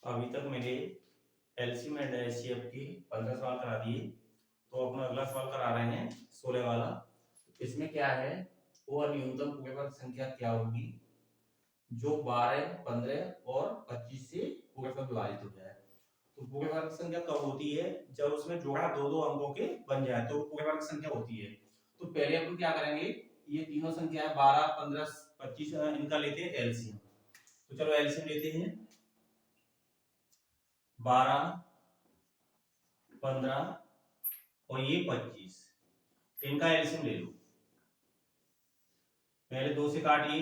अभी तक मैंने एलसीएम एंड एचसीएफ के 15 सवाल करा दिए। तो अपना अगला सवाल करा रहे हैं 16 वाला। इसमें क्या है, वो न्यूनतम पूर्णांक संख्या क्या होगी जो 12, 15 और 25 से पूर्णांक विभाजित हो जाए। तो पूर्णांक संख्या कब होती है, जब उसमें जोड़ा दो दो अंकों के बन जाए तो पूर्णांक संख्या होती है। तो पहले अपन क्या करेंगे, ये तीनों संख्या है 12, 15, 25, इनका लेते हैं एलसीएम। तो चलो एलसीएम लेते हैं। 12, 15 और ये 25, इनका एलसीएम ले लो। पहले 2 से काटिए,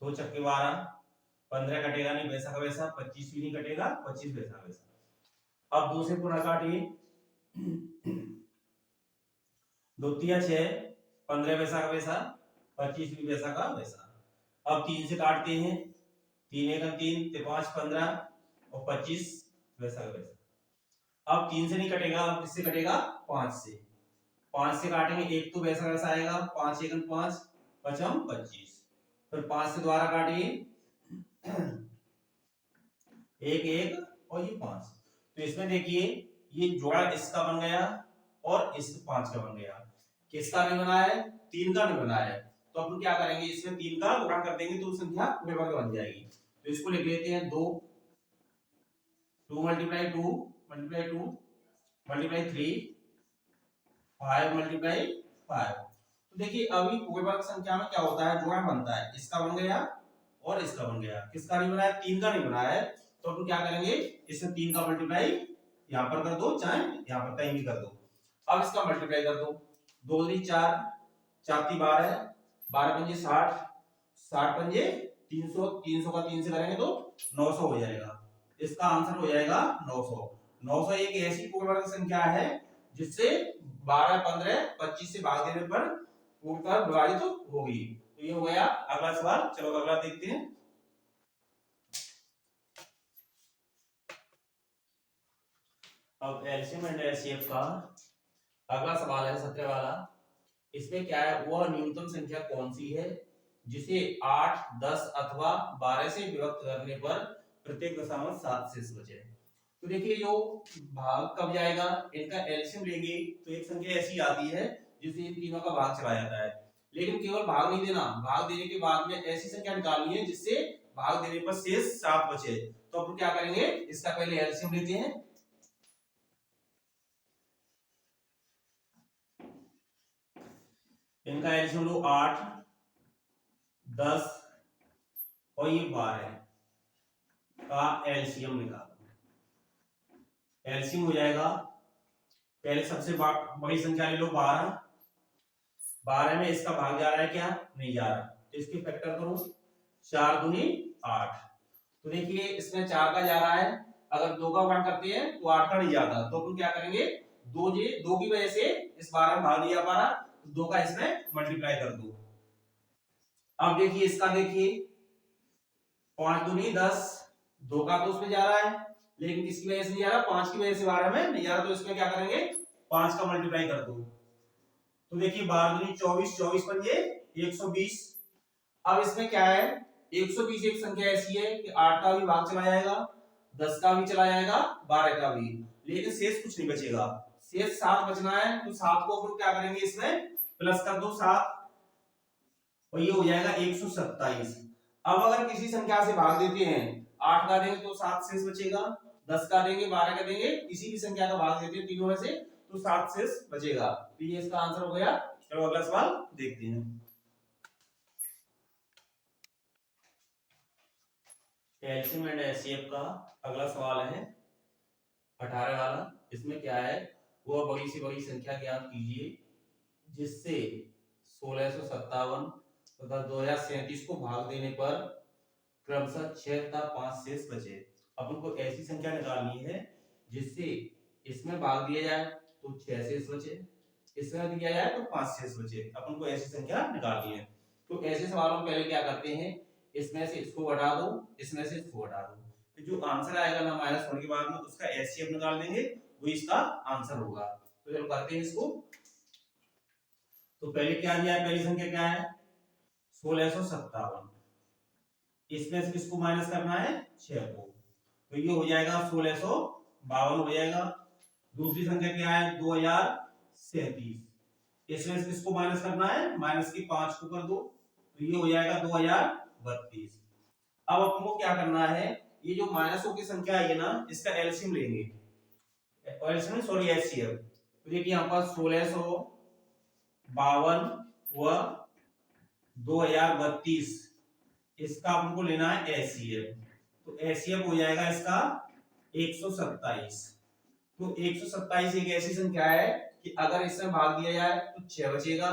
2 छक्के 12, 15 कटेगा नहीं वैसा का वैसा, 25 भी नहीं कटेगा, 25 वैसा का वैसा। अब 2 से पुनः काटिए, 2 तिया 6, 15 वैसा का वैसा, 25 भी वैसा का वैसा। अब 3 से काटते हैं, 3 एक 3, 5 15 और 25 वैसा का वैसा। अब 3 से नहीं कटेगा, अब किससे कटेगा, 5 से। 5 से काटेंगे, एक तो वैसा वैसा आएगा, 5 एक 5, 5 25। फिर 5 से दोबारा काटिए, 1 1 और ये 5। तो इसमें देखिए ये जोड़ा इसका बन गया और इस 5 का बन गया। किसका नहीं बना है, 3 का नहीं बना है। तो अपन क्या करेंगे, इसमें 3 का गुणा कर देंगे तो संख्या पूरे वर्ग बन जाएगी। तो इसको लिख लेते हैं 2 मल्टीप्लाई 2 मल्टीप्लाई 2 मल्टीप्लाई 3 5 मल्टीप्लाई 5। तो देखिए अभी पूरे वर्ग संख्या में क्या होता है, जोड़ा बनता है, इसका बन गया और इसका बन गया। किसका नहीं बनाया, 3 का नहीं बनाया है। तो अपन क्या करेंगे, इसमें 3 का मल्टीप्लाई यहाँ पर कर दो, चाहे यहाँ पर कहीं भी कर दो। अब इसका मल्टीप्लाई कर दो, 2 दूनी 4, 4 ती 12, 12 पंजे 60, 60 पंजे 300, 300 का 3 से करेंगे तो 900 हो जाएगा। इसका आंसर हो जाएगा 900। 900 एक ऐसी पूर्ण वर्ग संख्या है जिससे 12, 15, 25 से भाग देने पर पूर्णतः विभाजित होगी। तो ये हो गया अगला सवाल। चलो अगला देखते हैं। अब एलसीएम एंड एचसीएफ का अगला सवाल है 17 वाला। इसमें क्या है, वह न्यूनतम संख्या कौन सी है जिसे 8, 10 अथवा 12 से विभक्त करने पर प्रत्येक दशमलव 7 शेष बचे। तो देखिए जो भाग कब जाएगा, इनका एलसीएम लेंगे तो एक संख्या ऐसी आती है जिसे इन तीनों का भाग चला जाता है। लेकिन केवल भाग नहीं देना, भाग देने के बाद में ऐसी संख्या निकालनी है जिससे भाग देने पर शेष 7 बचे। तो अपन क्या करेंगे, इसका पहले एलसीएम लेते हैं। इनका एलसीएम लो, 8, 10 और ये 12 का एलसीएम निकालो। एलसीएम हो जाएगा, पहले सबसे बड़ी संख्या ले लो 12। 12 में इसका भाग जा रहा है क्या, नहीं जा रहा, तो इसके फैक्टर करो, 4 दूनी 8। तो देखिए इसमें 4 का जा रहा है, अगर 2 का गुणा करते हैं तो 8 का नहीं जाता। तो अपन क्या करेंगे, 2 की वजह से इस 12 में भाग नहीं जा पा रहा, तो 2 का इसमें मल्टीप्लाई कर दो। अब देखिए इसका, देखिए 5 दूनी 10, 2 का तो उसमें जा रहा है लेकिन किसकी वजह से नहीं जा रहा, 5 की वजह से 12 में नहीं जा रहा। तो इसमें क्या करेंगे, 5 का मल्टीप्लाई कर दो। तो देखिए 12 दूनी 24, 24 पंजे 120। अब इसमें क्या है, 120 एक संख्या ऐसी है कि 8 का भी भाग चला जाएगा, 10 का भी चला जाएगा, 12 का भी, लेकिन शेष कुछ नहीं बचेगा। शेष 7 बचना है। तो 7 को अपन क्या करेंगे, इसमें प्लस कर दो 7 और ये हो जाएगा 127। अब अगर किसी संख्या से भाग देते हैं, 8 का देंगे तो 7 शेष बचेगा, 10 का देंगे, 12 का देंगे, किसी भी संख्या का भाग देते हैं तीनों में से तो 7 शेष बचेगा। तो ये इसका आंसर हो गया। चलो अगला सवाल देखते हैं। एलसीएम एंड एचसीएफ का अगला सवाल है 18 वाला। इसमें क्या है, वह बड़ी से बड़ी संख्या ज्ञात कीजिए जिससे 1657 तथा 2037 को भाग देने पर क्रमशः 6 तथा 5 शेष बचे। अपन को ऐसी संख्या निकालनी है जिससे इसमें भाग दिया जाए तो 6 शेष बचे, इसमें दिया जाए तो 5 शेष बचे। अपन को ऐसी संख्या निकालनी है। तो ऐसे सवालों में पहले क्या करते हैं, इसमें से इसको घटा दो, इसमें से इसको घटा दो, तो जो आंसर आएगा ना माइनस होने के बाद में उसका एचसीएफ निकाल देंगे, वो इसका आंसर होगा। तो चलो करते हैं इसको। तो पहले क्या दिया है, पहली संख्या क्या है 1657, इसमें से किसको माइनस करना है, 6 को। तो ये हो जाएगा 1652 हो जाएगा। दूसरी संख्या क्या है 2037, इसमें से किसको माइनस करना है, माइनस की 5 को कर दो, तो ये हो जाएगा 2032। अब अपन को क्या करना है, ये जो माइनसों की संख्या है ना इसका एलसीएम लेंगे, एलसीएम सॉरी एचसीएफ। तो देखिए यहाँ पर 1652 व 2032 इसका हमको लेना है एचसीएफ। तो एचसीएफ हो जाएगा इसका 127। तो 127 एक ऐसी संख्या है कि अगर इसमें भाग दिया जाए तो 6 बचेगा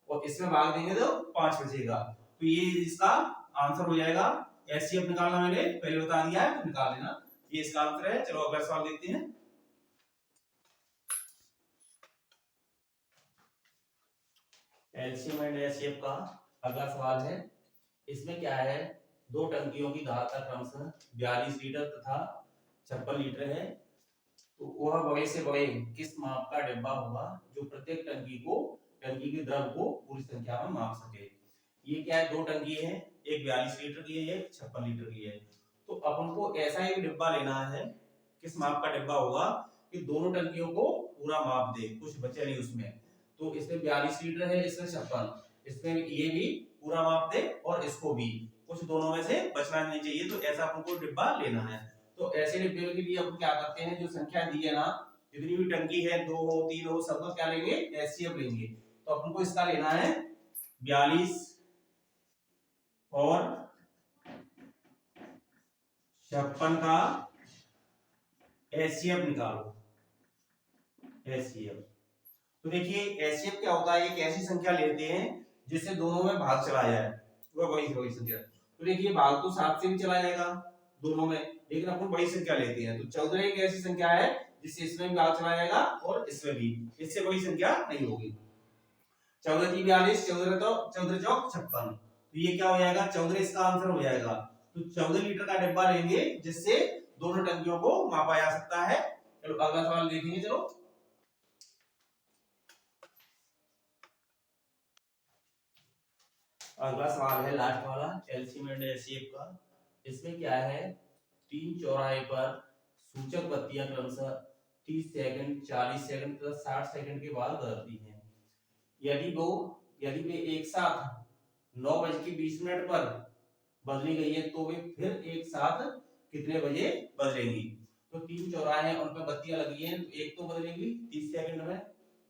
और इसमें भाग देंगे तो 5 बचेगा। तो ये इसका आंसर हो जाएगा। एचसीएफ निकालना मैंने पहले बता दिया है, तो निकाल लेना, ये इसका आंसर है। चलो अगला सवाल देखते हैं। एलसीएम एंड एचसीएफ का अगला सवाल है। इसमें क्या है, दो टंकियों की धार का क्रमशः 42 लीटर तथा 56 लीटर है। तो वह बड़े से बड़े किस माप का डिब्बा होगा जो प्रत्येक टंकी के द्रव को पूरी संख्या में माप सके। ये क्या है, दो टंकी है, एक 42 लीटर की है, एक 56 लीटर की है। तो अपन को ऐसा एक डिब्बा लेना है, किस माप का डिब्बा होगा कि दोनों टंकियों को पूरा माप दे, कुछ बचे नहीं उसमें। तो इसमें 42 लीटर है, इसमें 56, इसमें ये भी पूरा माप दे और इसको भी, कुछ दोनों में से बचना नहीं चाहिए। तो ऐसा अपन को डिब्बा लेना है। तो ऐसे डिब्बे के लिए अपन क्या करते हैं, जो संख्या दी है ना, जितनी भी टंकी है, 2 हो 3 हो, सबका क्या लेंगे, एचसीएफ लेंगे। तो अपन को इसका लेना है 42 और 56 का एचसीएफ निकालो, एचसीएफ। तो देखिए एचसीएफ क्या होता है, एक ऐसी संख्या लेते हैं जिससे दोनों में भाग चला जाए, वही संख्या। तो देखिए भाग तो 7 से भी चला जाएगा दोनों में, लेकिन अपन बड़ी संख्या लेते हैं। तो 14 एक ऐसी संख्या है जिससे इसमें भी भाग चला जाएगा और इसमें भी, इससे बड़ी संख्या नहीं होगी। 14 की 42, 14 चौक 56, तो ये क्या हो जाएगा, 14 इसका आंसर हो जाएगा। तो 14 लीटर का डिब्बा लेंगे जिससे दोनों टंकियों को मापा जा सकता है। चलो अगला सवाल देखेंगे। चलो अगला सवाल है लास्ट वाला, एलसीएम एंड एचसीएफ का। इसमें क्या है, 3 चौराहे पर सूचक बत्तियां क्रमशः 30 सेकंड, 40 सेकंड तथा 60 सेकंड के बाद बदलती हैं। यदि वे एक साथ 9:20 पर बदली गई है तो वे फिर एक साथ कितने बजे बदलेंगी। तो 3 चौराहे हैं, उन पर बत्तियां लगी हैं, तो एक तो बदलेंगी 30 सेकंड में,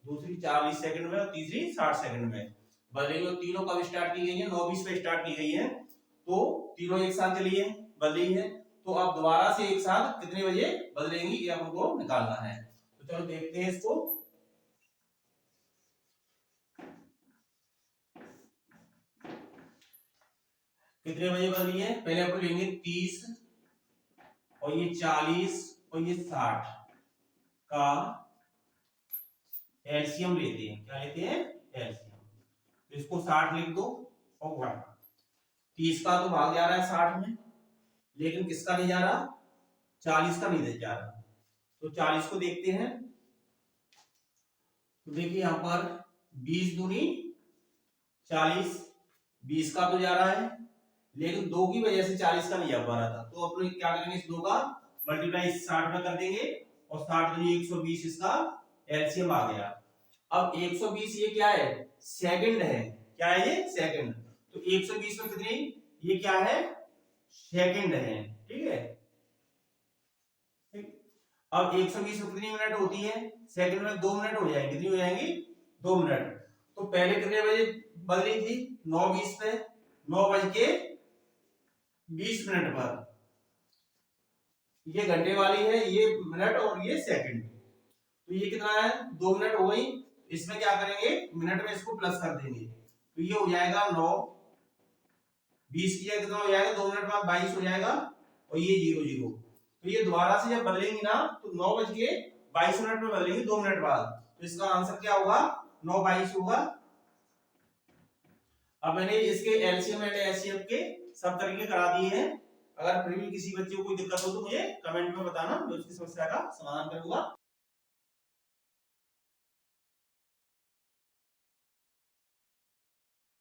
दूसरी 40 सेकंड में और तीसरी 60 सेकंड में बदलेंगी। और तीनों कब स्टार्ट की गई है, 9:20 पे स्टार्ट की गई है, तो तीनों एक साथ चली है, बदली है। तो अब दोबारा से एक साथ कितने बजे बदलेंगी, ये हमको निकालना है। तो चलो देखते हैं इसको। कितने बजे बदली है, पहले अपन लेंगे 30 और ये 40 और ये 60 का एलसीएम लेते हैं। क्या लेते हैं, एलसीएम। तो इसको 60 लिख दो और 1, 30 का तो भाग जा रहा है 60 में, लेकिन किसका नहीं जा रहा, 40 का नहीं जा रहा। तो 40 को देखते हैं। तो देखिए यहां पर 20 दूनी 40, 20 का तो जा रहा है, लेकिन 2 की वजह से 40 का नहीं जा पा रहा था। तो अपन क्या करेंगे, इस 2 का मल्टीप्लाई 60 में कर देंगे और 60 दूनी 120, इसका एलसीएम आ गया। अब 120 ये क्या है, सेकंड है, क्या है ये, सेकंड। तो 120 में कितनी, ये क्या है, सेकंड है, ठीक है। अब 120 में कितनी मिनट होती है, सेकंड में 2 मिनट हो जाएंगे, कितनी हो जाएंगी, 2 मिनट। तो पहले कितने बजे बदली थी, 9:20 पे, 9:20 पर। ये घंटे वाली है, ये मिनट और ये सेकंड। तो ये कितना है, 2 मिनट हो गई। इसमें क्या करेंगे, मिनट में इसको प्लस कर देंगे, तो ये हो जाएगा 9:20 की कितना हो जाएगा, 2 मिनट बाद 22 हो जाएगा और ये 00। तो ये दोबारा से जब बदलेंगी ना तो 9:22 में बदलेंगी, 2 मिनट बाद। तो इसका आंसर क्या होगा, 9:22 होगा। अब मैंने इसके एलसीएम एंड एचसीएफ के सब तरीके करा दिए हैं। अगर फिर भी किसी बच्चे को कोई दिक्कत हो तो मुझे कमेंट में बताना, मैं उसकी समस्या का समाधान करूंगा।